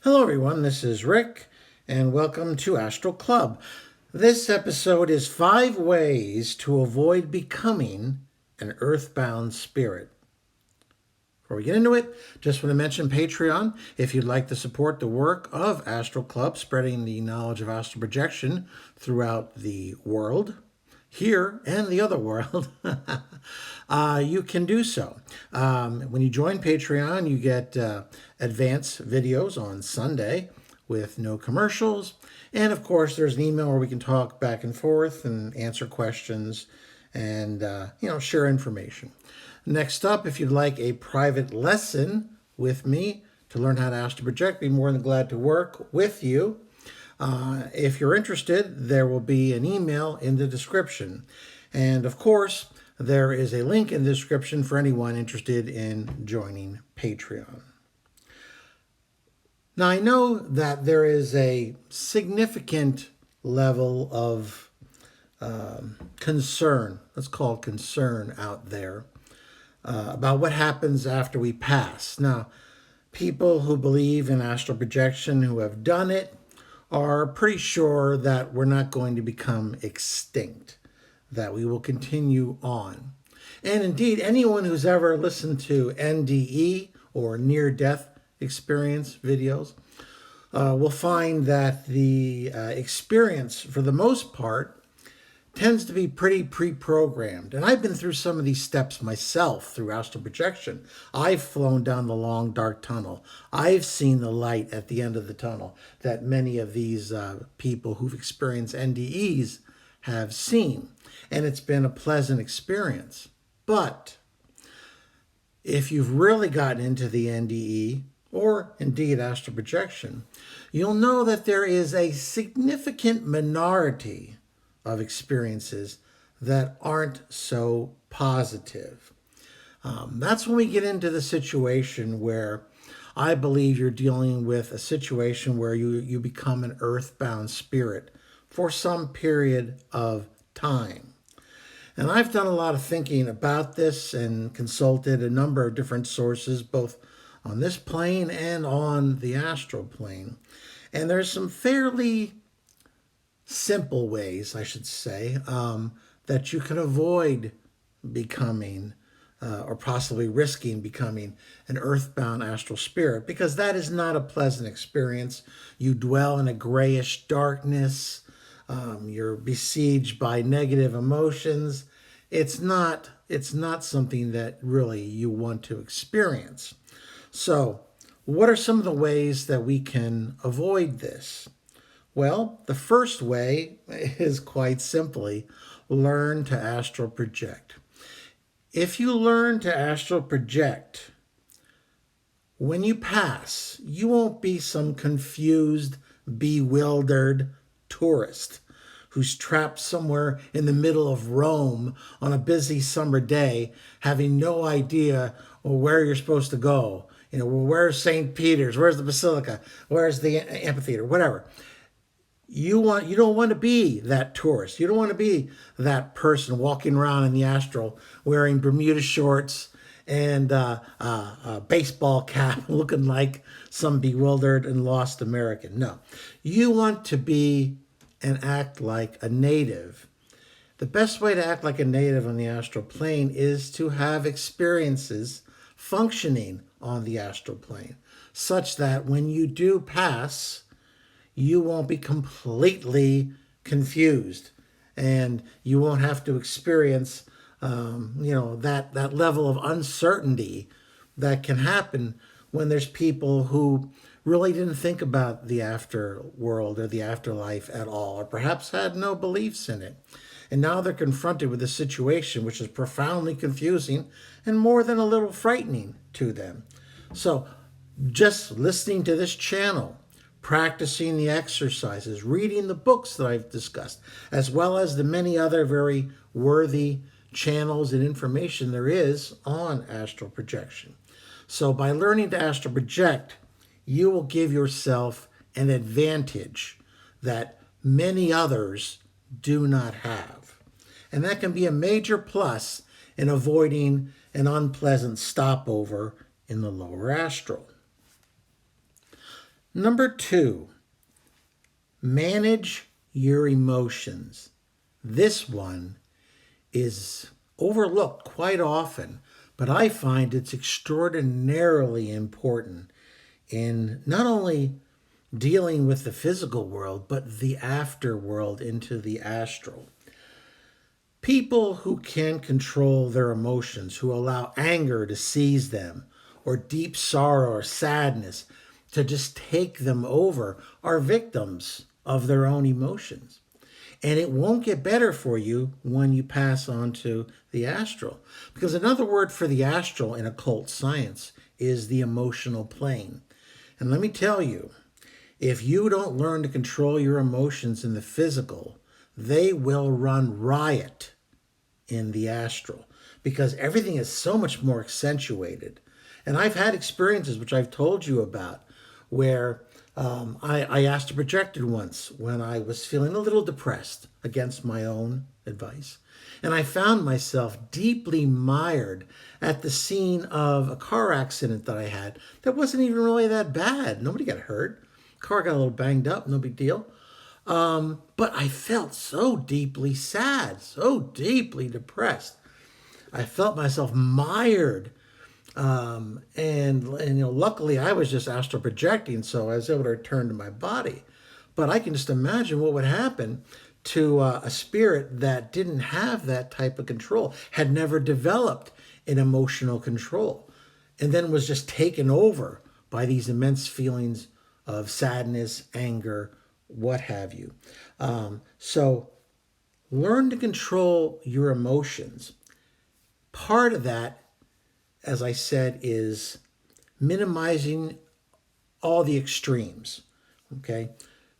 Hello everyone, this is Rick, and welcome to Astral Club. This episode is 5 ways to avoid becoming an earthbound spirit. Before we get into it, just want to mention Patreon. If you'd like to support the work of Astral Club, spreading the knowledge of astral projection throughout the world, here and the other world, you can do so. When you join Patreon, you get advanced videos on Sunday with no commercials. And of course, there's an email where we can talk back and forth and answer questions and share information. Next up, if you'd like a private lesson with me to learn how to astral project, be more than glad to work with you. If you're interested, there will be an email in the description. And of course, there is a link in the description for anyone interested in joining Patreon. Now, I know that there is a significant level of concern, let's call it concern out there, about what happens after we pass. Now, people who believe in astral projection, who have done it, are pretty sure that we're not going to become extinct, that we will continue on. And indeed, anyone who's ever listened to NDE or near-death experience videos will find that the experience, for the most part, tends to be pretty pre-programmed. And I've been through some of these steps myself through astral projection. I've flown down the long, dark tunnel. I've seen the light at the end of the tunnel that many of these people who've experienced NDEs have seen. And it's been a pleasant experience. But if you've really gotten into the NDE, or indeed astral projection, you'll know that there is a significant minority of experiences that aren't so positive. That's when we get into the situation where I believe you're dealing with a situation where you become an earthbound spirit for some period of time. And I've done a lot of thinking about this and consulted a number of different sources, both on this plane and on the astral plane. And there's some fairly simple ways, I should say, that you can avoid becoming or possibly risking becoming an earthbound astral spirit, because that is not a pleasant experience. You dwell in a grayish darkness. You're besieged by negative emotions. It's not something that really you want to experience. So, what are some of the ways that we can avoid this? Well, the first way is quite simply learn to astral project. If you learn to astral project, when you pass, you won't be some confused, bewildered tourist who's trapped somewhere in the middle of Rome on a busy summer day, having no idea where you're supposed to go. Where's St. Peter's? Where's the Basilica? Where's the amphitheater? Whatever. You don't want to be that tourist. You don't want to be that person walking around in the astral wearing Bermuda shorts and a baseball cap, looking like some bewildered and lost American. No, you want to be and act like a native. The best way to act like a native on the astral plane is to have experiences functioning on the astral plane, such that when you do pass, you won't be completely confused, and you won't have to experience, that level of uncertainty that can happen when there's people who really didn't think about the afterworld or the afterlife at all, or perhaps had no beliefs in it. And now they're confronted with a situation which is profoundly confusing and more than a little frightening to them. So just listening to this channel, practicing the exercises, reading the books that I've discussed, as well as the many other very worthy channels and information there is on astral projection. So by learning to astral project, you will give yourself an advantage that many others do not have. And that can be a major plus in avoiding an unpleasant stopover in the lower astral. Number 2, manage your emotions. This one is overlooked quite often, but I find it's extraordinarily important in not only dealing with the physical world, but the after world into the astral. People who can control their emotions, who allow anger to seize them, or deep sorrow or sadness to just take them over, are victims of their own emotions. And it won't get better for you when you pass on to the astral. Because another word for the astral in occult science is the emotional plane. And let me tell you, if you don't learn to control your emotions in the physical, they will run riot in the astral because everything is so much more accentuated. And I've had experiences, which I've told you about, where I astral projected once when I was feeling a little depressed against my own advice. And I found myself deeply mired at the scene of a car accident that I had that wasn't even really that bad. Nobody got hurt. Car got a little banged up, no big deal. But I felt so deeply sad, so deeply depressed. I felt myself mired. Luckily I was just astral projecting, so I was able to return to my body. But I can just imagine what would happen to a spirit that didn't have that type of control, had never developed an emotional control, and then was just taken over by these immense feelings of sadness, anger, what have you. So learn to control your emotions. Part of that, as I said, is minimizing all the extremes. Okay?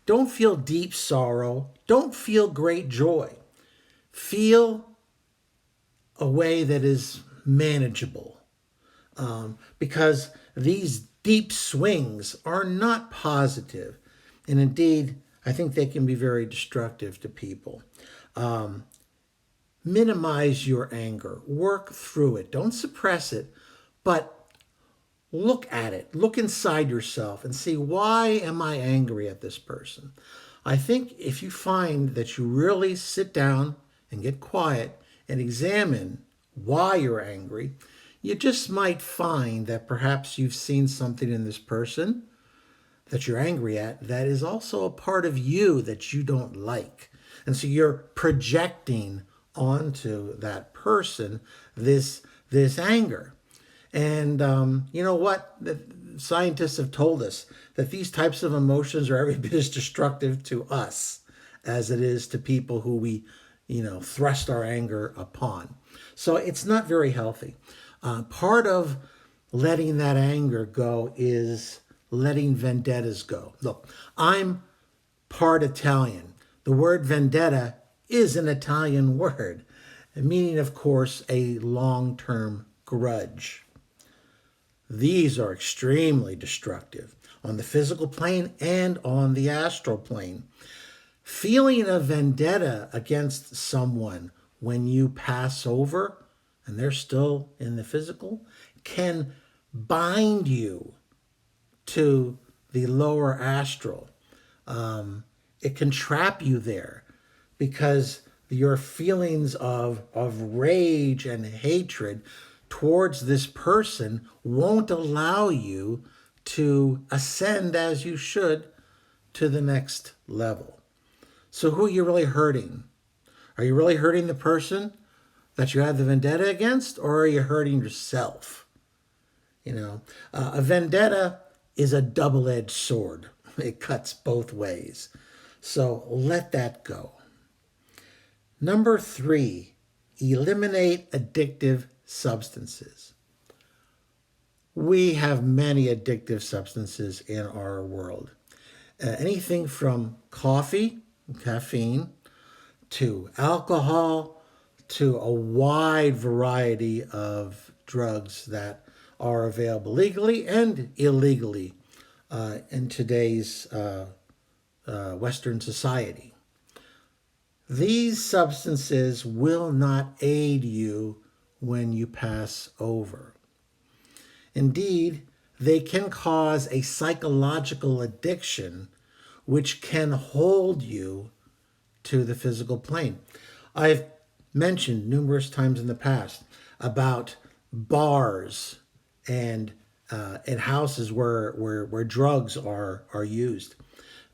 Don't feel deep sorrow. Don't feel great joy. Feel a way that is manageable. Because these deep swings are not positive. And indeed, I think they can be very destructive to people. Minimize your anger. Work through it. Don't suppress it, but look at it. Look inside yourself and see, why am I angry at this person? I think if you find that you really sit down and get quiet and examine why you're angry, you just might find that perhaps you've seen something in this person that you're angry at that is also a part of you that you don't like. And so you're projecting onto that person this anger. And you know what? The scientists have told us that these types of emotions are every bit as destructive to us as it is to people who we, thrust our anger upon. So it's not very healthy. Part of letting that anger go is letting vendettas go. Look, I'm part Italian. The word vendetta is an Italian word, meaning, of course, a long-term grudge. These are extremely destructive on the physical plane and on the astral plane. Feeling a vendetta against someone when you pass over and they're still in the physical can bind you to the lower astral. It can trap you there because your feelings of rage and hatred towards this person won't allow you to ascend as you should to the next level. So who are you really hurting? Are you really hurting the person that you have the vendetta against, or are you hurting yourself? A vendetta is a double-edged sword. It cuts both ways. So let that go. Number 3, eliminate addictive substances. We have many addictive substances in our world. Anything from coffee, caffeine, to alcohol, to a wide variety of drugs that are available legally and illegally in today's Western society. These substances will not aid you when you pass over. Indeed, they can cause a psychological addiction which can hold you to the physical plane. I've mentioned numerous times in the past about bars and houses where drugs are used,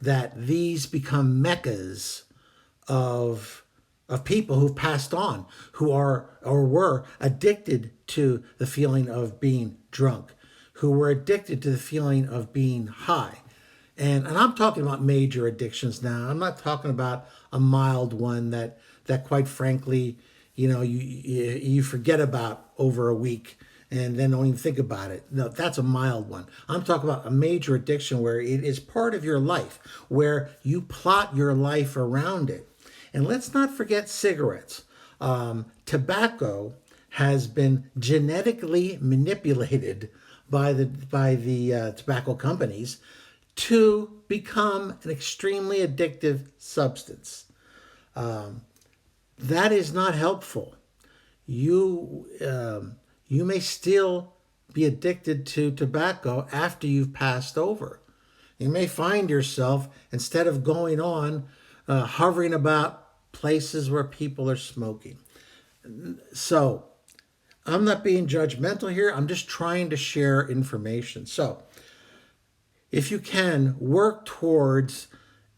that these become meccas of people who've passed on, who are or were addicted to the feeling of being drunk, who were addicted to the feeling of being high. And I'm talking about major addictions now. I'm not talking about a mild one that quite frankly, you forget about over a week and then don't even think about it. No, that's a mild one. I'm talking about a major addiction where it is part of your life, where you plot your life around it. And let's not forget cigarettes. Tobacco has been genetically manipulated by the tobacco companies to become an extremely addictive substance. That is not helpful. You you may still be addicted to tobacco after you've passed over. You may find yourself, instead of going on, hovering about places where people are smoking. So I'm not being judgmental here. I'm just trying to share information. So if you can, work towards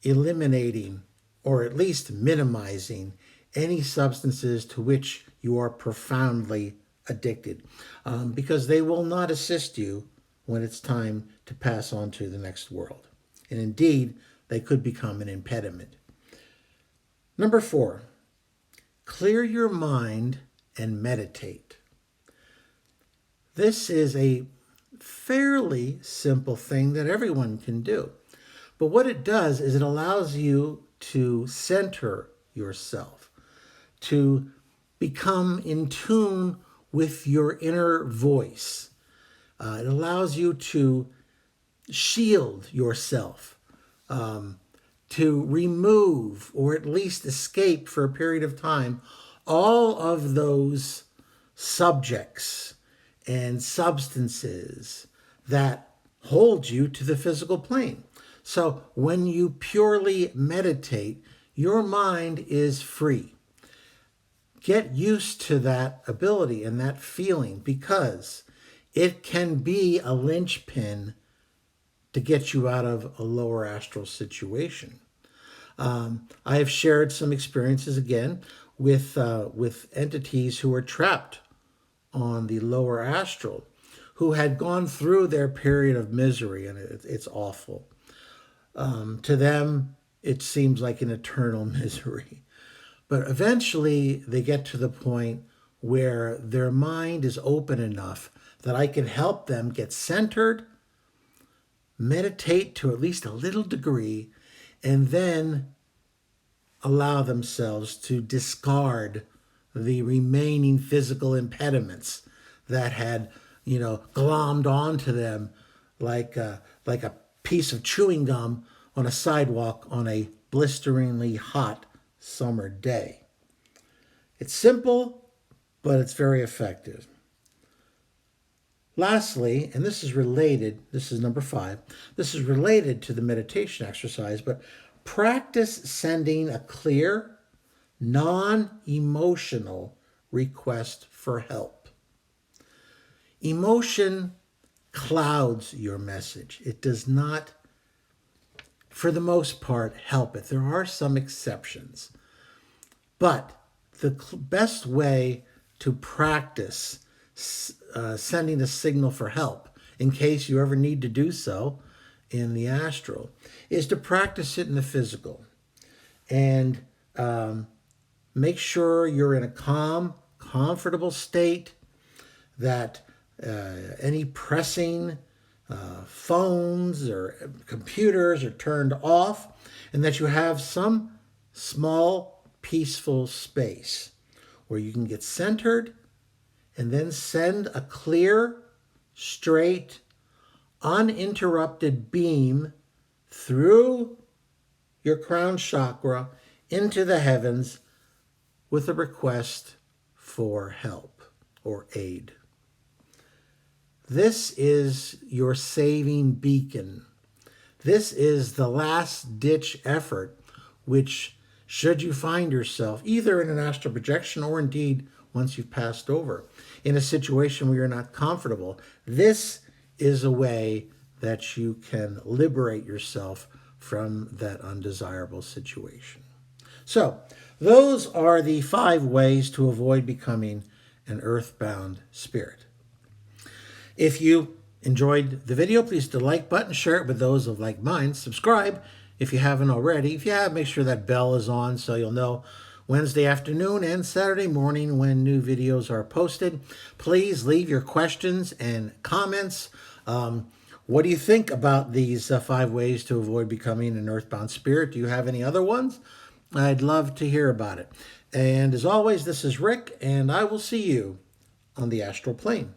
eliminating or at least minimizing any substances to which you are profoundly addicted, because they will not assist you when it's time to pass on to the next world. And indeed, they could become an impediment. Number 4, clear your mind and meditate. This is a fairly simple thing that everyone can do. But what it does is it allows you to center yourself, to become in tune with your inner voice. It allows you to shield yourself, to remove or at least escape for a period of time all of those subjects and substances that hold you to the physical plane. So when you purely meditate, your mind is free. Get used to that ability and that feeling, because it can be a linchpin to get you out of a lower astral situation. I have shared some experiences again with entities who were trapped on the lower astral, who had gone through their period of misery, and it's awful. To them, it seems like an eternal misery. But eventually, they get to the point where their mind is open enough that I can help them get centered, meditate to at least a little degree, and then allow themselves to discard the remaining physical impediments that had, glommed onto them like a piece of chewing gum on a sidewalk on a blisteringly hot summer day. It's simple, but it's very effective. Lastly, and this is related, this is number 5, this is related to the meditation exercise, but practice sending a clear, non-emotional request for help. Emotion clouds your message. It does not, for the most part, help it. There are some exceptions. But the best way to practice sending a signal for help, in case you ever need to do so in the astral, is to practice it in the physical. And make sure you're in a calm, comfortable state, that any pressing phones or computers are turned off, and that you have some small, peaceful space where you can get centered and then send a clear, straight, uninterrupted beam through your crown chakra into the heavens with a request for help or aid. This is your saving beacon. This is the last-ditch effort, which, should you find yourself either in an astral projection or indeed once you've passed over in a situation where you're not comfortable, this is a way that you can liberate yourself from that undesirable situation. So, those are the 5 ways to avoid becoming an earthbound spirit. If you enjoyed the video, please hit the like button, share it with those of like minds, subscribe if you haven't already. If you have, make sure that bell is on so you'll know Wednesday afternoon and Saturday morning when new videos are posted. Please leave your questions and comments. What do you think about these 5 ways to avoid becoming an earthbound spirit? Do you have any other ones? I'd love to hear about it. And as always, this is Rick, and I will see you on the astral plane.